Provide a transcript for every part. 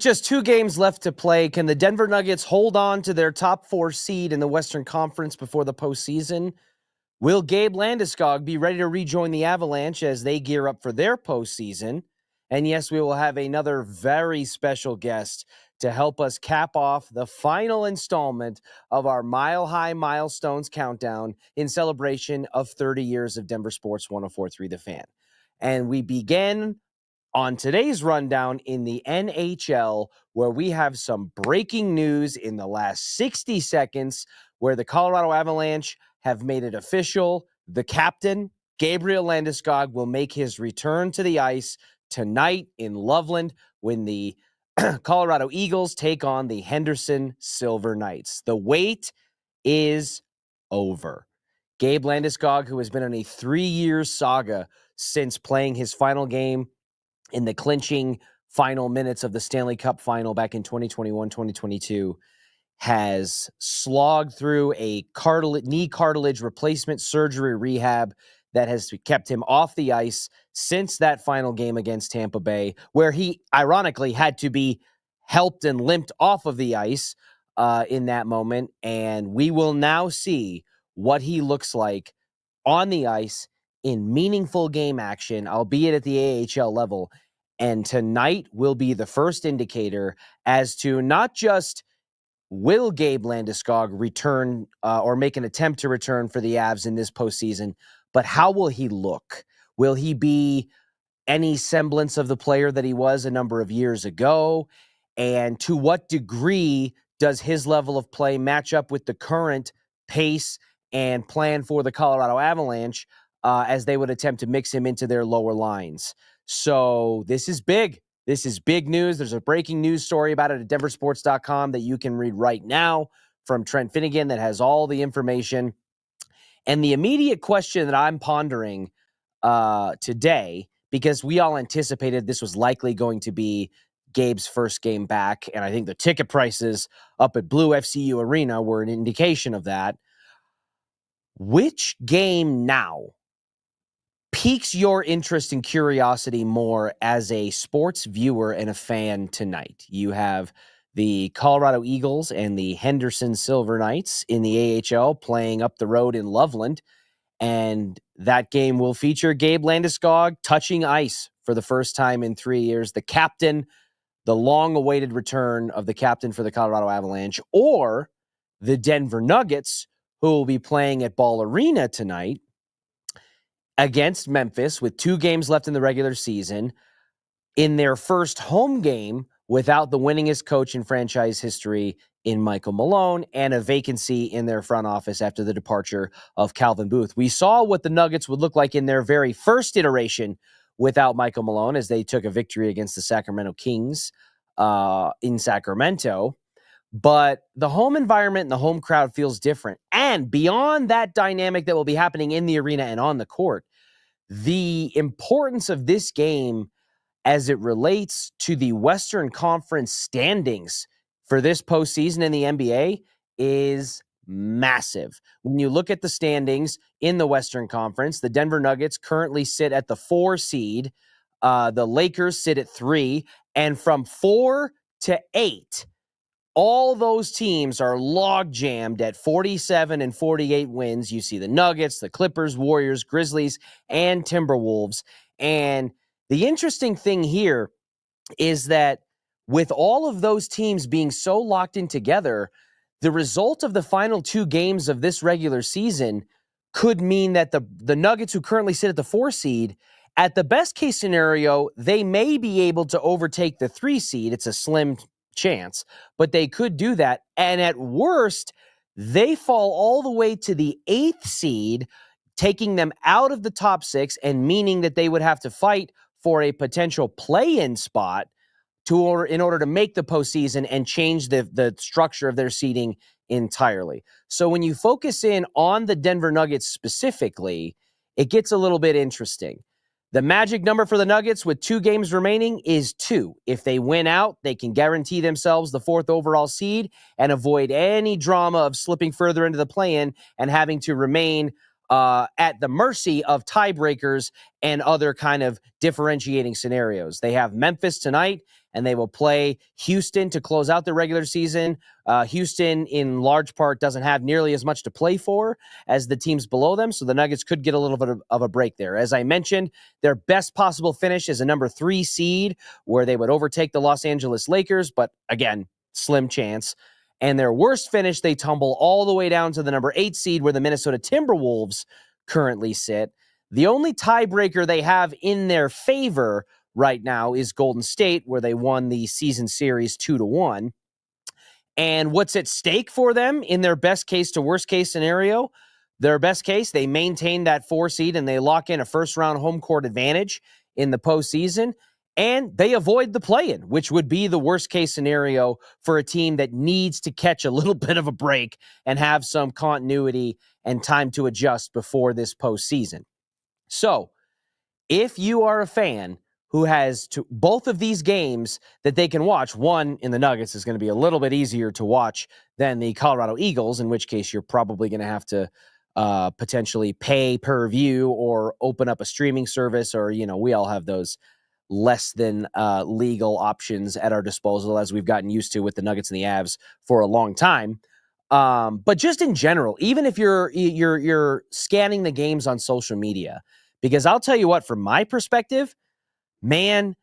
just 2 games left to play, can the Denver Nuggets hold on to their top 4 seed in the Western Conference before the postseason? Will Gabe Landeskog be ready to rejoin the Avalanche as they gear up for their postseason? And yes, we will have another very special guest to help us cap off the final installment of our Mile High Milestones countdown in celebration of 30 years of Denver Sports 104.3 The Fan. And we begin on today's rundown in the NHL, where we have some breaking news in the last 60 seconds, where the Colorado Avalanche have made it official. The captain, Gabriel Landeskog, will make his return to the ice tonight in Loveland when the Colorado Eagles take on the Henderson Silver Knights. The wait is over. Gabe Landeskog, who has been on a 3-year saga since playing his final game in the clinching final minutes of the Stanley Cup final back in 2021-2022, has slogged through a knee cartilage replacement surgery rehab that has kept him off the ice since that final game against Tampa Bay, where he ironically had to be helped and limped off of the ice in that moment. And we will now see what he looks like on the ice in meaningful game action, albeit at the AHL level. And tonight will be the first indicator as to not just will Gabe Landeskog return or make an attempt to return for the Avs in this postseason, but how will he look? Will he be any semblance of the player that he was a number of years ago? And to what degree does his level of play match up with the current pace and plan for the Colorado Avalanche as they would attempt to mix him into their lower lines? So this is big. This is big news. There's a breaking news story about it at DenverSports.com that you can read right now from Trent Finnegan that has all the information. And the immediate question that I'm pondering today, because we all anticipated this was likely going to be Gabe's first game back, and I think the ticket prices up at Blue FCU Arena were an indication of that. Which game now piques your interest and curiosity more as a sports viewer and a fan tonight? You have the Colorado Eagles and the Henderson Silver Knights in the AHL playing up the road in Loveland, and that game will feature Gabe Landeskog touching ice for the first time in 3 years, the captain, the long-awaited return of the captain for the Colorado Avalanche, or the Denver Nuggets, who will be playing at Ball Arena tonight against Memphis with 2 games left in the regular season, in their first home game without the winningest coach in franchise history in Michael Malone, and a vacancy in their front office after the departure of Calvin Booth. We saw what the Nuggets would look like in their very first iteration without Michael Malone as they took a victory against the Sacramento Kings in Sacramento. But the home environment and the home crowd feels different. And beyond that dynamic that will be happening in the arena and on the court, the importance of this game as it relates to the Western Conference standings for this postseason in the NBA is massive. When you look at the standings in the Western Conference, the Denver Nuggets currently sit at the 4 seed. The Lakers sit at 3. And from 4 to 8, all those teams are log jammed at 47 and 48 wins. You see the Nuggets, the Clippers, Warriors, Grizzlies, and Timberwolves. And the interesting thing here is that with all of those teams being so locked in together, the result of the final 2 games of this regular season could mean that the Nuggets, who currently sit at the 4 seed, at the best case scenario, they may be able to overtake the 3 seed. It's a slim chance, but they could do that. And at worst, they fall all the way to the 8th seed, taking them out of the top 6 and meaning that they would have to fight for a potential play-in spot in order to make the postseason and change the structure of their seeding entirely. So when you focus in on the Denver Nuggets specifically, it gets a little bit interesting. The magic number for the Nuggets with 2 games remaining is 2. If they win out, they can guarantee themselves the 4th overall seed and avoid any drama of slipping further into the play-in and having to remain at the mercy of tiebreakers and other kind of differentiating scenarios. They have Memphis tonight, and they will play Houston to close out the regular season. Houston, in large part, doesn't have nearly as much to play for as the teams below them, so the Nuggets could get a little bit of a break there. As I mentioned, their best possible finish is a number 3 seed, where they would overtake the Los Angeles Lakers, but again, slim chance. And their worst finish, they tumble all the way down to the number 8 seed, where the Minnesota Timberwolves currently sit. The only tiebreaker they have in their favor right now is Golden State, where they won the season series 2-1. And what's at stake for them in their best case to worst case scenario? Their best case, they maintain that 4 seed and they lock in a first-round home court advantage in the postseason, and they avoid the play-in, which would be the worst-case scenario for a team that needs to catch a little bit of a break and have some continuity and time to adjust before this postseason. So, if you are a fan who has both of these games that they can watch, one in the Nuggets is going to be a little bit easier to watch than the Colorado Eagles, in which case you're probably going to have to potentially pay per view or open up a streaming service, or, we all have those less than legal options at our disposal, as we've gotten used to with the Nuggets and the Avs for a long time. But just in general, even if you're scanning the games on social media, because I'll tell you what, from my perspective, man,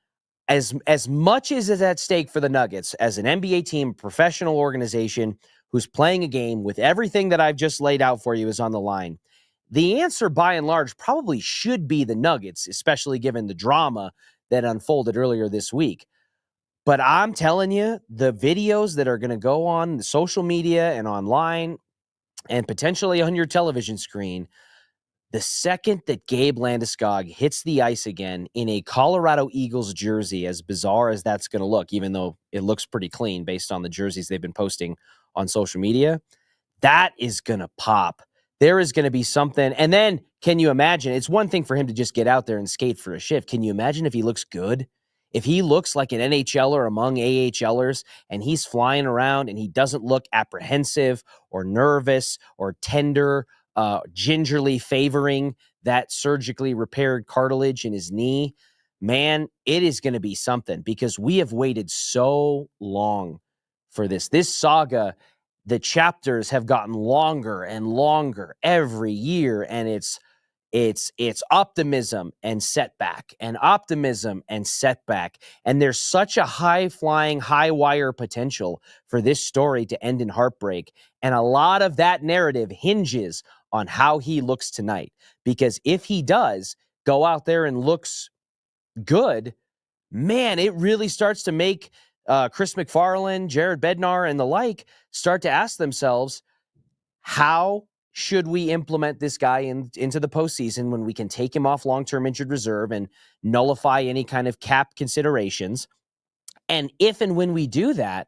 as much as is at stake for the Nuggets as an NBA team, professional organization who's playing a game with everything that I've just laid out for you is on the line, the answer by and large probably should be the Nuggets, especially given the drama that unfolded earlier this week. But I'm telling you, the videos that are going to go on the social media and online and potentially on your television screen, the second that Gabe Landeskog hits the ice again in a Colorado Eagles jersey, as bizarre as that's going to look, even though it looks pretty clean based on the jerseys they've been posting on social media, that is going to pop. There is going to be something. And then, can you imagine? It's one thing for him to just get out there and skate for a shift. Can you imagine if he looks good? If he looks like an NHLer among AHLers and he's flying around and he doesn't look apprehensive or nervous or tender, gingerly favoring that surgically repaired cartilage in his knee, man, it is going to be something, because we have waited so long for this. This saga, the chapters have gotten longer and longer every year, and it's optimism and setback and optimism and setback. And there's such a high-flying, high-wire potential for this story to end in heartbreak. And a lot of that narrative hinges on how he looks tonight. Because if he does go out there and looks good, man, it really starts to make Chris McFarland, Jared Bednar, and the like start to ask themselves, how should we implement this guy into the postseason when we can take him off long-term injured reserve and nullify any kind of cap considerations? And if and when we do that,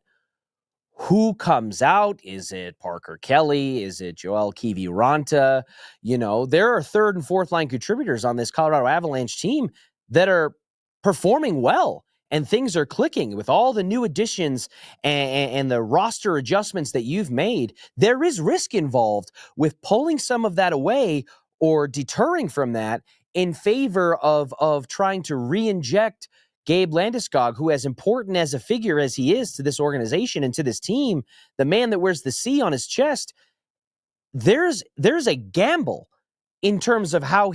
who comes out? Is it Parker Kelly? Is it Joel Kiviranta? There are third and fourth line contributors on this Colorado Avalanche team that are performing well, and things are clicking with all the new additions and the roster adjustments that you've made. There is risk involved with pulling some of that away or deterring from that in favor of trying to re-inject Gabe Landeskog, who, as important as a figure as he is to this organization and to this team, the man that wears the C on his chest, there's a gamble in terms of how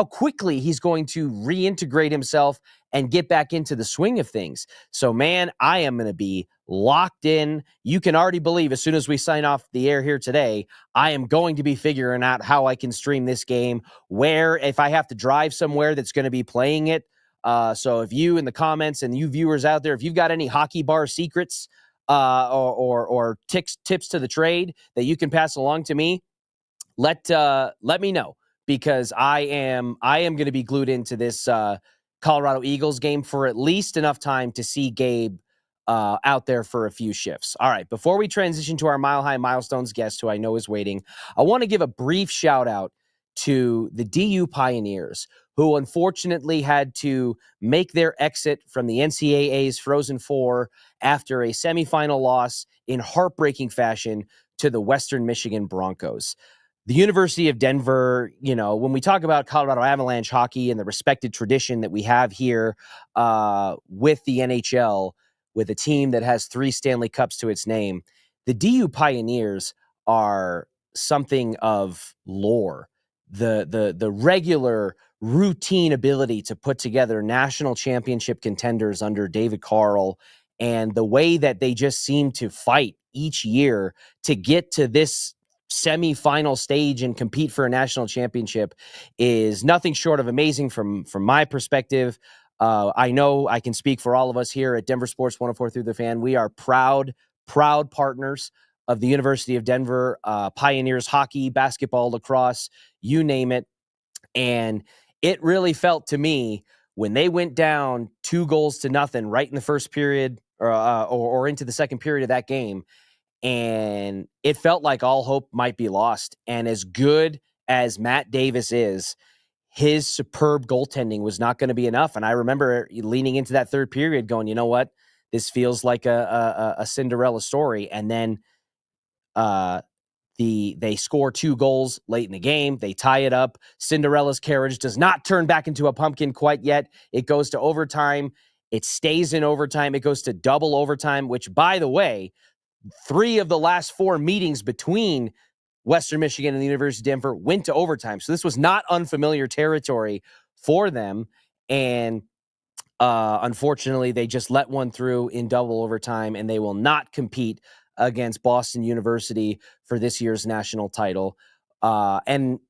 quickly he's going to reintegrate himself and get back into the swing of things. So, man, I am going to be locked in. You can already believe, as soon as we sign off the air here today, I am going to be figuring out how I can stream this game, where, if I have to drive somewhere that's going to be playing it. So if you in the comments and you viewers out there, if you've got any hockey bar secrets or tips to the trade that you can pass along to me, let me know, because I am going to be glued into this Colorado Eagles game for at least enough time to see Gabe out there for a few shifts. All right, before we transition to our Mile High Milestones guest, who I know is waiting, I want to give a brief shout out to the DU Pioneers, who unfortunately had to make their exit from the NCAA's Frozen Four after a semifinal loss in heartbreaking fashion to the Western Michigan Broncos. the University of Denver, when we talk about Colorado Avalanche hockey and the respected tradition that we have here with the NHL, with a team that has 3 Stanley Cups to its name, the DU Pioneers are something of lore. The regular routine ability to put together national championship contenders under David Carl, and the way that they just seem to fight each year to get to this semifinal stage and compete for a national championship is nothing short of amazing from my perspective. I know I can speak for all of us here at Denver Sports 104 Through the Fan. We are proud partners of the University of Denver, Pioneers hockey, basketball, lacrosse, you name it. And it really felt to me when they went down 2-0 right in the first period or into the second period of that game, and it felt like all hope might be lost. And as good as Matt Davis is, his superb goaltending was not going to be enough. And I remember leaning into that third period going, you know what? This feels like a Cinderella story. And then they score 2 goals late in the game. They tie it up. Cinderella's carriage does not turn back into a pumpkin quite yet. It goes to overtime. It stays in overtime. It goes to double overtime, which, by the way, 3 of the last 4 meetings between Western Michigan and the University of Denver went to overtime. So this was not unfamiliar territory for them. And unfortunately, they just let one through in double overtime, and they will not compete against Boston University for this year's national title. And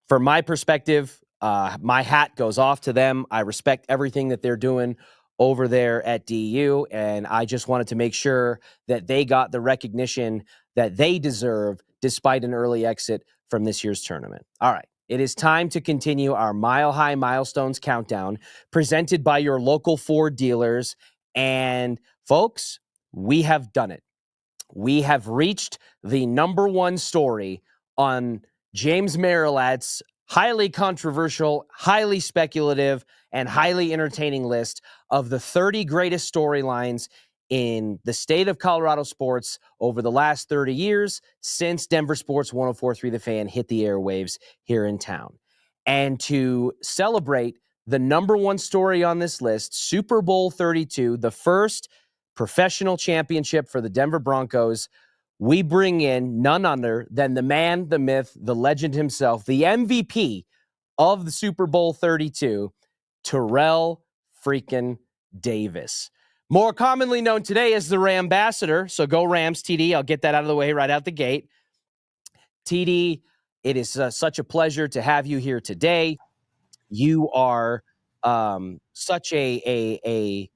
from my perspective, my hat goes off to them. I respect everything that they're doing over there at DU, and I just wanted to make sure that they got the recognition that they deserve despite an early exit from this year's tournament. All right, it is time to continue our Mile High Milestones countdown presented by your local Ford dealers. And folks, we have done it. We have reached the number 1 story on James Marilat's highly controversial, highly speculative, and highly entertaining list of the 30 greatest storylines in the state of Colorado sports over the last 30 years since Denver Sports 104.3 The Fan hit the airwaves here in town. And to celebrate the number 1 story on this list, Super Bowl 32, the first professional championship for the Denver Broncos, we bring in none other than the man, the myth, the legend himself, the MVP of the Super Bowl 32, Terrell freaking Davis. More commonly known today as the Rambassador. So go Rams, TD. I'll get that out of the way right out the gate. TD, it is such a pleasure to have you here today. You are such a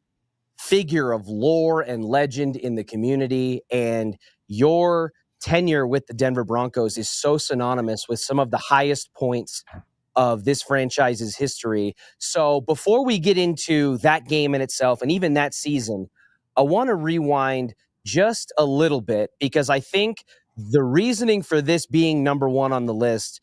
figure of lore and legend in the community, and your tenure with the Denver Broncos is so synonymous with some of the highest points of this franchise's history. So before we get into that game in itself and even that season, I want to rewind just a little bit, because I think the reasoning for this being number 1 on the list,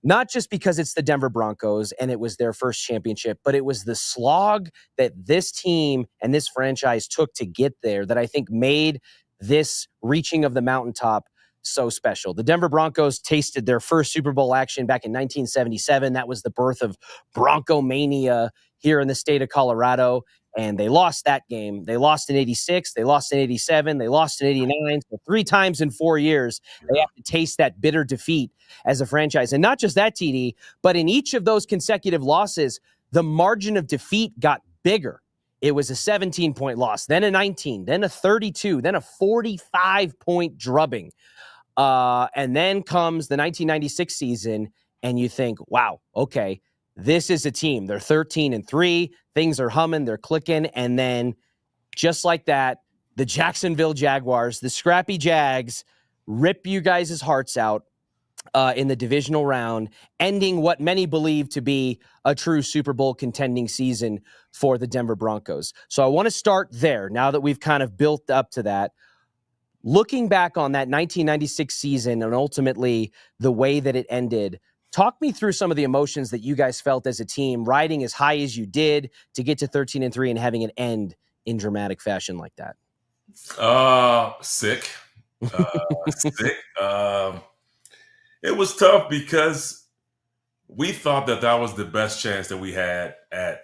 not just because it's the Denver Broncos and it was their first championship, but it was the slog that this team and this franchise took to get there that I think made this reaching of the mountaintop so special. The Denver Broncos tasted their first Super Bowl action back in 1977. That was the birth of Bronco Mania here in the state of Colorado. And they lost that game. They lost in 86. They lost in 87. They lost in 89. So 3 times in 4 years, they have to taste that bitter defeat as a franchise. And not just that, TD, but in each of those consecutive losses, the margin of defeat got bigger. It was a 17-point loss, then a 19, then a 32, then a 45-point drubbing. And then comes the 1996 season, and you think, wow, okay, this is a team. They're 13-3. Things are humming. They're clicking. And then just like that, the Jacksonville Jaguars, the scrappy Jags, rip you guys' hearts out in the divisional round, ending what many believe to be a true Super Bowl contending season for the Denver Broncos. So I want to start there now that we've kind of built up to that. Looking back on that 1996 season and ultimately the way that it ended, talk me through some of the emotions that you guys felt as a team, riding as high as you did to get to 13-3 and having it end in dramatic fashion like that. Sick. Sick. It was tough because we thought that was the best chance that we had at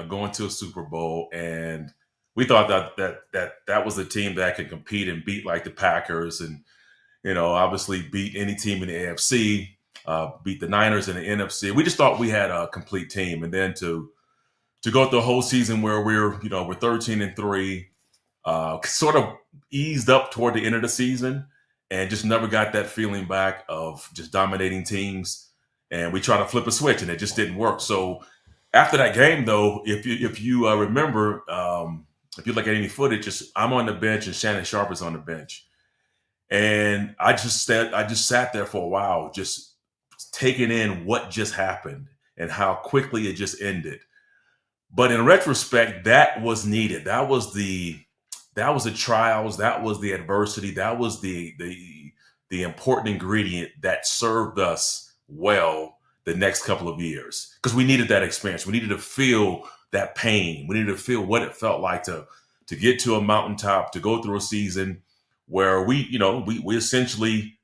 going to a Super Bowl, and we thought that was a team that could compete and beat like the Packers, and obviously beat any team in the AFC, beat the Niners in the NFC. We just thought we had a complete team, and then to go through the whole season where we're 13-3, sort of eased up toward the end of the season, and just never got that feeling back of just dominating teams. And we tried to flip a switch, and it just didn't work. So after that game, though, if you remember, if you look at any footage, I'm on the bench and Shannon Sharpe is on the bench, and I just sat there for a while, just taking in what just happened and how quickly it just ended. But in retrospect, that was needed. That was the trials. That was the adversity. That was the important ingredient that served us well the next couple of years, because we needed that experience. We needed to feel that pain. We needed to feel what it felt like to get to a mountaintop, to go through a season where we essentially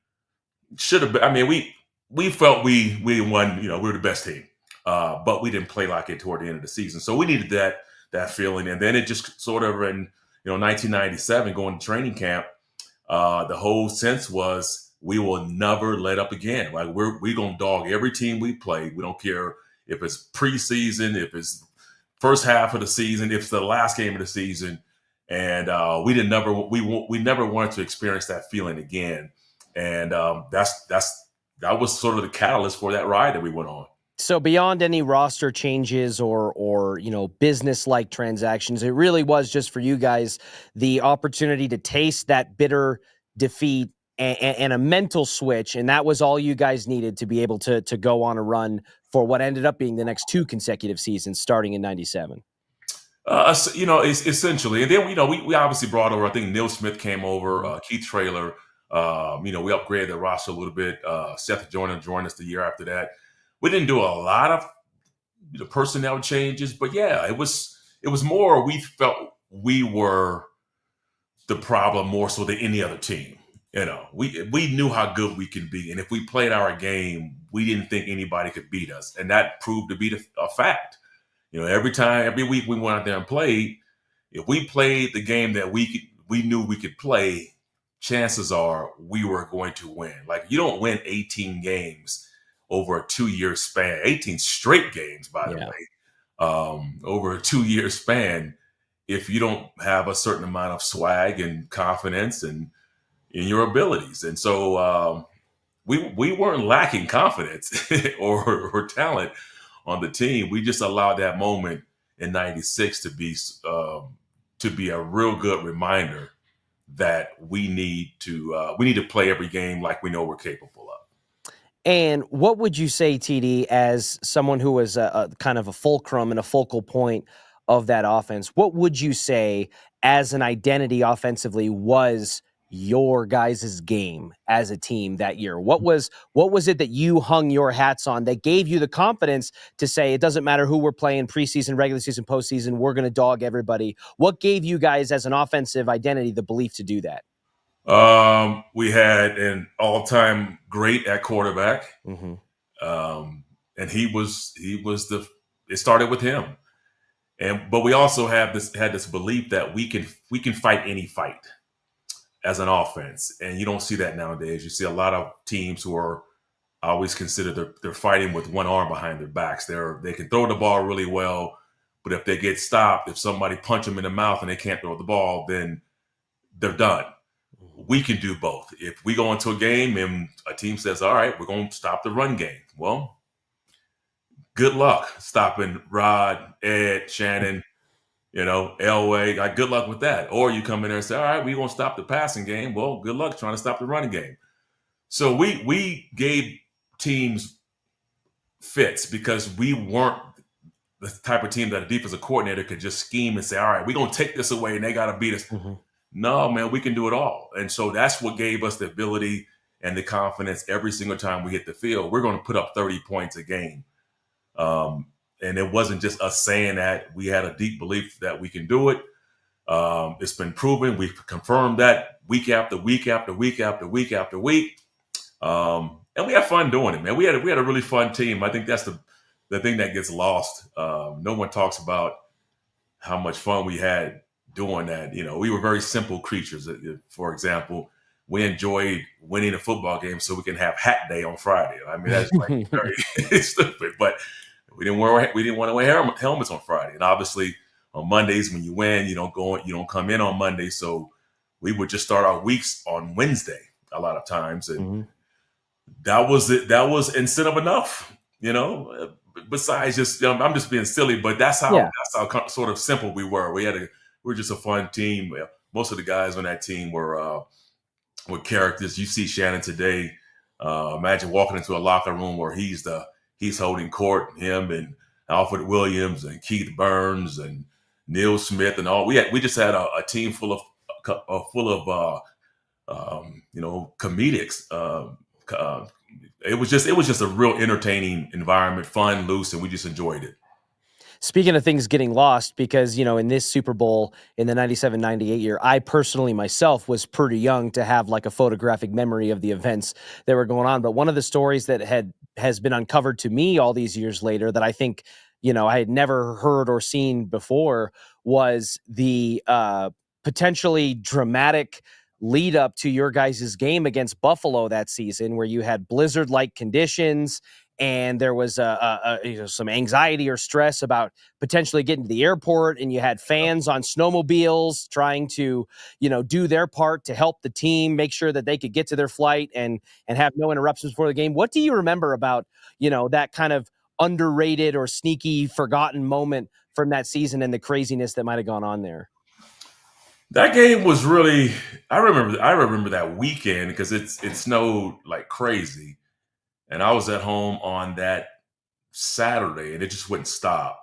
should have been. I mean, we felt we won. We were the best team, but we didn't play like it toward the end of the season. So we needed that feeling, and then it just sort of in 1997, going to training camp, the whole sense was, we will never let up again. Like we're gonna dog every team we play. We don't care if it's preseason, if it's first half of the season, if it's the last game of the season. And we never wanted to experience that feeling again. And that was sort of the catalyst for that ride that we went on. So beyond any roster changes or business-like transactions, it really was just for you guys the opportunity to taste that bitter defeat and a mental switch, and that was all you guys needed to be able to go on a run for what ended up being the next 2 consecutive seasons, starting in '97. Essentially, and then we obviously brought over. I think Neil Smith came over, Keith Traylor. We upgraded the roster a little bit. Seth Joyner joined us the year after that. We didn't do a lot of personnel changes, but yeah, it was more. We felt we were the problem more so than any other team. We knew how good we could be, and if we played our game, we didn't think anybody could beat us, and that proved to be a fact. Every week we went out there and played. If we played the game that we knew we could play, chances are we were going to win. Like, you don't win 18 games over a 2-year span, 18 straight games, by the way, over a 2-year span, if you don't have a certain amount of swag and confidence and in your abilities. And so we weren't lacking confidence or talent on the team. We just allowed that moment in '96 to be a real good reminder that we need to play every game like we know we're capable of. And what would you say, TD, as someone who was a kind of a fulcrum and a focal point of that offense, what would you say as an identity offensively was your guys' game as a team that year? What was it that you hung your hats on that gave you the confidence to say, it doesn't matter who we're playing, preseason, regular season, postseason, we're going to dog everybody? What gave you guys as an offensive identity the belief to do that? We had an all-time great at quarterback. Mm-hmm. And it started with him. But we also had this belief that we can fight any fight as an offense. And you don't see that nowadays. You see a lot of teams who are always considered they're fighting with one arm behind their backs. They can throw the ball really well, but if they get stopped, if somebody punch them in the mouth and they can't throw the ball, then they're done. We can do both. If we go into a game and a team says, all right, we're going to stop the run game. Well, good luck stopping Rod, Ed, Shannon, Elway. Like, good luck with that. Or you come in there and say, all right, we're going to stop the passing game. Well, good luck trying to stop the running game. So we gave teams fits because we weren't the type of team that a defensive coordinator could just scheme and say, all right, we're going to take this away and they got to beat us. Mm-hmm. No, man, we can do it all. And so that's what gave us the ability and the confidence every single time we hit the field. We're going to put up 30 points a game. And it wasn't just us saying that. We had a deep belief that we can do it. It's been proven. We've confirmed that week after week after week after week after week. and we had fun doing it, man. We had a really fun team. I think that's the thing that gets lost. No one talks about how much fun we had doing that. We were very simple creatures. For example, we enjoyed winning a football game so we can have hat day on Friday. I mean, that's like very stupid, but we didn't want to wear helmets on Friday. And obviously on Mondays when you win, you don't come in on Monday. So we would just start our weeks on Wednesday a lot of times. And that was it. That was incentive enough, besides just, I'm just being silly, but that's how sort of simple we were. We were just a fun team. Most of the guys on that team were characters. You see Shannon today. Imagine walking into a locker room where he's holding court, him and Alfred Williams and Keith Burns and Neil Smith and all. We just had a team full of comedics. It was just a real entertaining environment, fun, loose, and we just enjoyed it. Speaking of things getting lost, because, in this Super Bowl in the 97-98 year, I personally myself was pretty young to have like a photographic memory of the events that were going on. But one of the stories that has been uncovered to me all these years later that I think, I had never heard or seen before was the potentially dramatic lead up to your guys' game against Buffalo that season, where you had blizzard-like conditions and there was some anxiety or stress about potentially getting to the airport, and you had fans on snowmobiles trying to, do their part to help the team make sure that they could get to their flight and have no interruptions before the game. What do you remember about, that kind of underrated or sneaky forgotten moment from that season and the craziness that might have gone on there? That game was really, I remember that weekend because it snowed like crazy. And I was at home on that Saturday and it just wouldn't stop.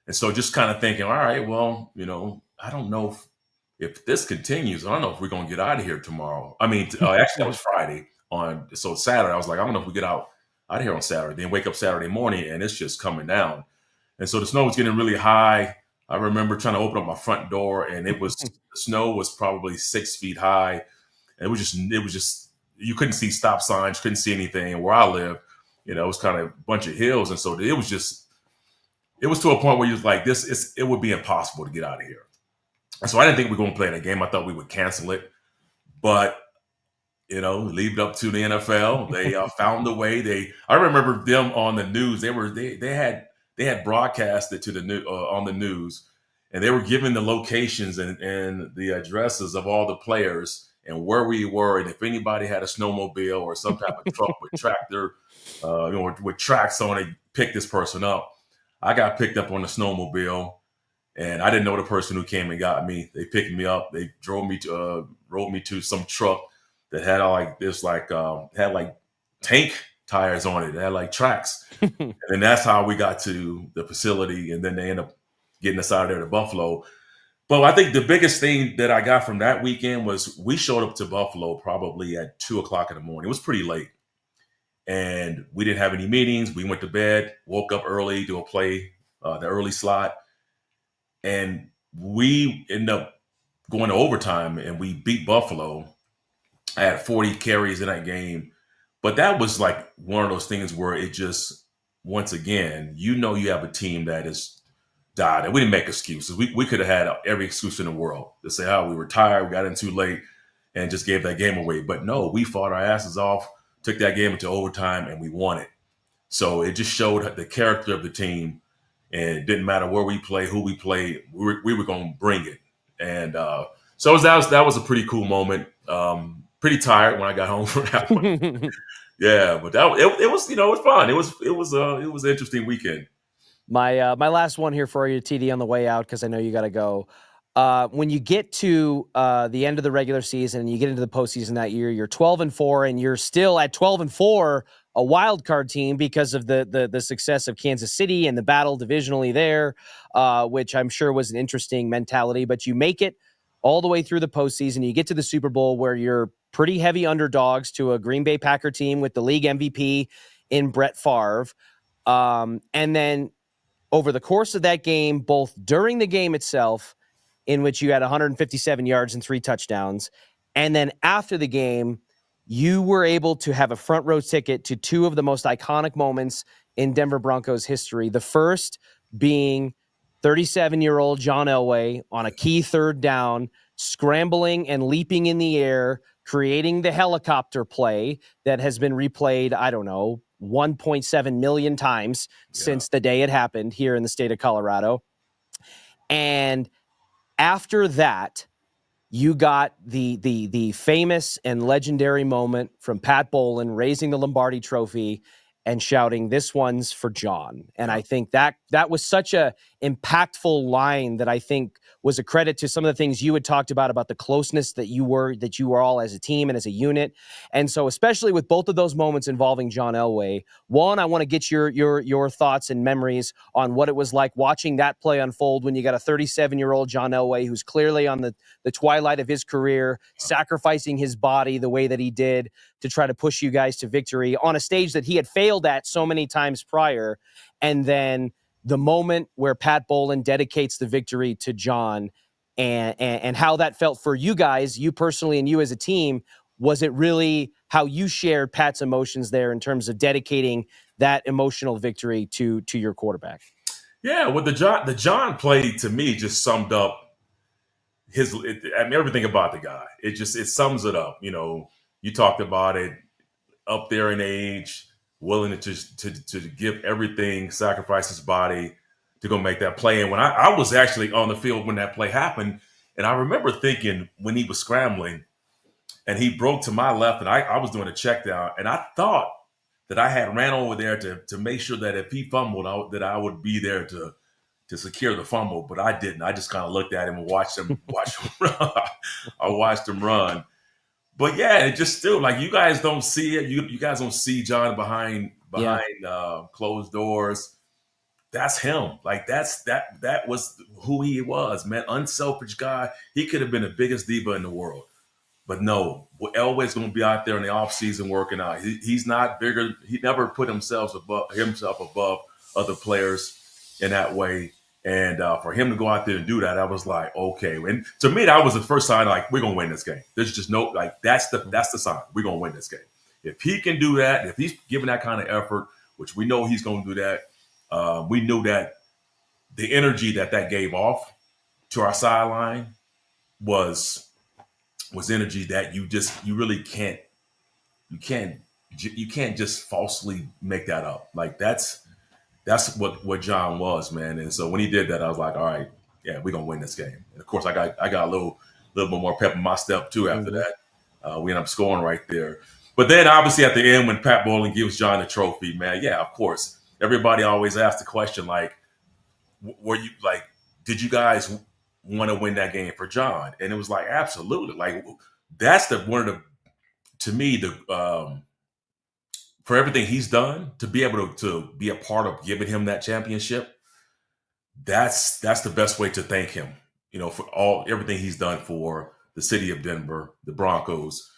And so just kind of thinking, all right, well, I don't know if this continues. I don't know if we're going to get out of here tomorrow. I mean, actually that was Friday so Saturday, I was like, I don't know if we get out of here on Saturday, then wake up Saturday morning and it's just coming down. And so the snow was getting really high. I remember trying to open up my front door and the snow was probably 6 feet high. And it was just, you couldn't see stop signs, couldn't see anything. And where I live, it was kind of a bunch of hills. And so it was to a point where you was like, it would be impossible to get out of here. And so I didn't think we were going to play that game. I thought we would cancel it. But, leave it up to the NFL. They found a way. I remember them on the news. They had broadcasted to the on the news, and they were giving the locations and the addresses of all the players and where we were, and if anybody had a snowmobile or some type of truck with tractor, with tracks on it, pick this person up. I got picked up on the snowmobile, and I didn't know the person who came and got me. They picked me up. They drove me to rolled me to some truck that had had like tank tires on it. It had like tracks, and then that's how we got to the facility. And then they ended up getting us out of there to Buffalo. But I think the biggest thing that I got from that weekend was we showed up to Buffalo probably at 2:00 in the morning. It was pretty late. And we didn't have any meetings. We went to bed, woke up early to play the early slot. And we ended up going to overtime and we beat Buffalo. I had 40 carries in that game. But that was like one of those things where it just, once again, you have a team that is died, and we didn't make excuses. We could have had every excuse in the world to say, we were tired, we got in too late, and just gave that game away. But no, we fought our asses off, took that game into overtime, and we won it. So it just showed the character of the team, and it didn't matter where we play, who we played, we were going to bring it. And so that was a pretty cool moment. Pretty tired when I got home from that one. Yeah, but it was it was fun. It was an interesting weekend. My last one here for you, TD, on the way out, because I know you got to go. When you get to the end of the regular season and you get into the postseason that year, you're 12-4, and you're still at 12-4, a wild card team because of the success of Kansas City and the battle divisionally there, which I'm sure was an interesting mentality. But you make it all the way through the postseason. You get to the Super Bowl where you're pretty heavy underdogs to a Green Bay Packer team with the league MVP in Brett Favre. And then over the course of that game, both during the game itself, in which you had 157 yards and 3 touchdowns, and then after the game, you were able to have a front row ticket to two of the most iconic moments in Denver Broncos history. The first being 37-year-old John Elway on a key third down, scrambling and leaping in the air, creating the helicopter play that has been replayed, 1.7 million times since the day it happened here in the state of Colorado. And after that, you got the famous and legendary moment from Pat Bowlen raising the Lombardi Trophy and shouting, "This one's for John." And I think that was such a impactful line that I think was a credit to some of the things you had talked about the closeness that you were all as a team and as a unit. And so, especially with both of those moments involving John Elway, one, I want to get your thoughts and memories on what it was like watching that play unfold when you got a 37-year-old John Elway who's clearly on the twilight of his career, sacrificing his body the way that he did to try to push you guys to victory on a stage that he had failed at so many times prior. And then the moment where Pat Bowlen dedicates the victory to John, and how that felt for you guys, you personally and you as a team. Was it really how you shared Pat's emotions there in terms of dedicating that emotional victory to your quarterback? Yeah, well, the John play to me just summed up everything about the guy. It sums it up. You talked about it, up there in age, willing to give everything, sacrifice his body to go make that play. And when I was actually on the field when that play happened, and I remember thinking when he was scrambling and he broke to my left and I was doing a check down, and I thought that I had ran over there to make sure that if he fumbled, that I would be there to secure the fumble, but I didn't. I just kind of looked at him and watched him run. I watched him run. But yeah, it just still, like, you guys don't see it. You guys don't see John behind closed doors. That's him. Like, that was who he was, man. Unselfish guy. He could have been the biggest diva in the world. But no, Elway's going to be out there in the offseason working out. He's not bigger. He never put himself above other players in that way. And for him to go out there and do that, I was like, okay. And to me, that was the first sign, like, we're going to win this game. There's just no, like, that's the sign. We're going to win this game. If he can do that, if he's giving that kind of effort, which we know he's going to do that, we knew that the energy that gave off to our sideline was energy that you really can't just falsely make that up. Like, that's what John was, man. And so when he did that, I was like, all right, yeah, we're gonna win this game. And of course, I got a little bit more pep in my step too after that. We ended up scoring right there. But then obviously at the end, when Pat Bowlen gives John the trophy, man, yeah, of course, everybody always asks the question, like, did you guys want to win that game for John? And it was like, absolutely. Like, that's to me, for everything he's done, to be able to be a part of giving him that championship, that's the best way to thank him, for everything he's done for the city of Denver, the Broncos.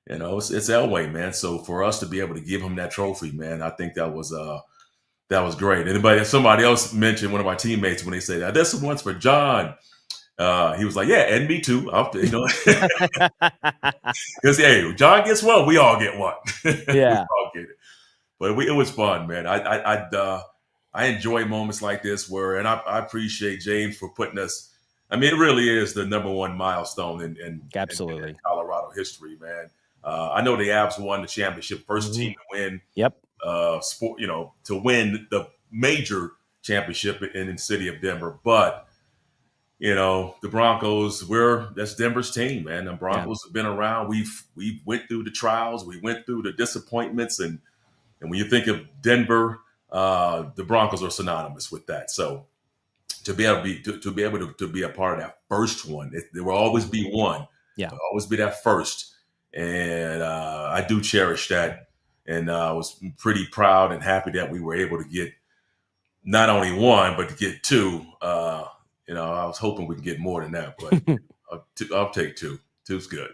It's Elway, man. So for us to be able to give him that trophy, man, I think that was great. Somebody else mentioned, one of my teammates, when they said, this one's for John. He was like, yeah, and me too. Because, hey, John gets one, we all get one. Yeah. We all get it. But it was fun, man. I enjoy moments like this and I appreciate James for putting us. I mean, it really is the number one milestone in Colorado history, man. I know the Avs won the championship, first team to win. Yep. Sport, to win the major championship in the city of Denver, but. The Broncos, that's Denver's team, man. The Broncos have been around. We went through the trials, we went through the disappointments, and when you think of Denver, the Broncos are synonymous with that. So to be able to be a part of that first one, there will always be one. Yeah, there'll always be that first, and I do cherish that, and I was pretty proud and happy that we were able to get not only one but to get two. I was hoping we could get more than that, but I'll take two. Two's good.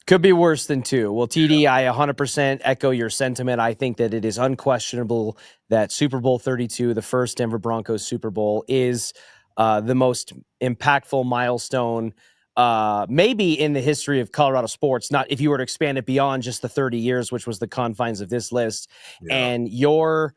Could be worse than two. Well, TD, I 100% echo your sentiment. I think that it is unquestionable that Super Bowl 32, the first Denver Broncos Super Bowl, is the most impactful milestone maybe in the history of Colorado sports, not if you were to expand it beyond just the 30 years, which was the confines of this list. Yeah. And your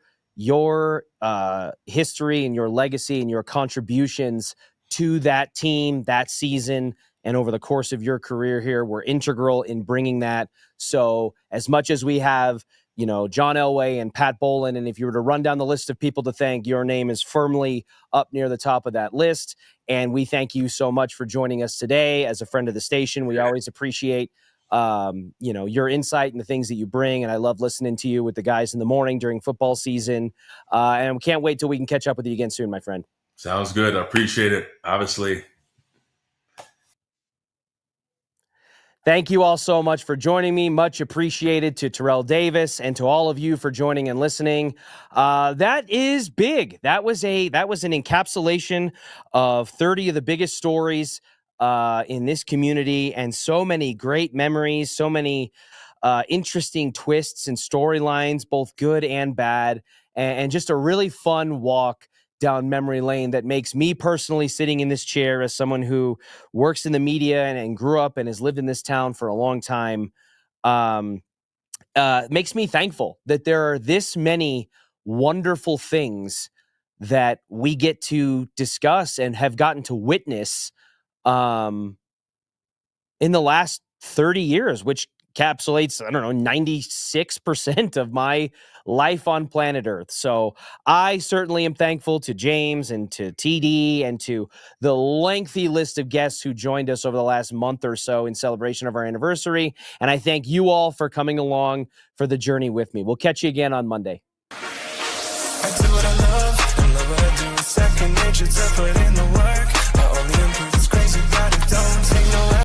history and your legacy and your contributions to that team, that season, and over the course of your career here were integral in bringing that. So as much as we have, John Elway and Pat Bolin, and if you were to run down the list of people to thank, your name is firmly up near the top of that list. And we thank you so much for joining us today as a friend of the station. We always appreciate, your insight and the things that you bring. And I love listening to you with the guys in the morning during football season. And we can't wait till we can catch up with you again soon, my friend. Sounds good. I appreciate it. Obviously. Thank you all so much for joining me. Much appreciated to Terrell Davis and to all of you for joining and listening. That is big. That was an encapsulation of 30 of the biggest stories in this community, and so many great memories, so many interesting twists and storylines, both good and bad, and just a really fun walk down memory lane that makes me personally, sitting in this chair as someone who works in the media and grew up and has lived in this town for a long time, makes me thankful that there are this many wonderful things that we get to discuss and have gotten to witness in the last 30 years, which encapsulates, 96% of my life on planet Earth. So I certainly am thankful to James and to TD and to the lengthy list of guests who joined us over the last month or so in celebration of our anniversary. And I thank you all for coming along for the journey with me. We'll catch you again on Monday. I do what I love what I do. Second nature to put in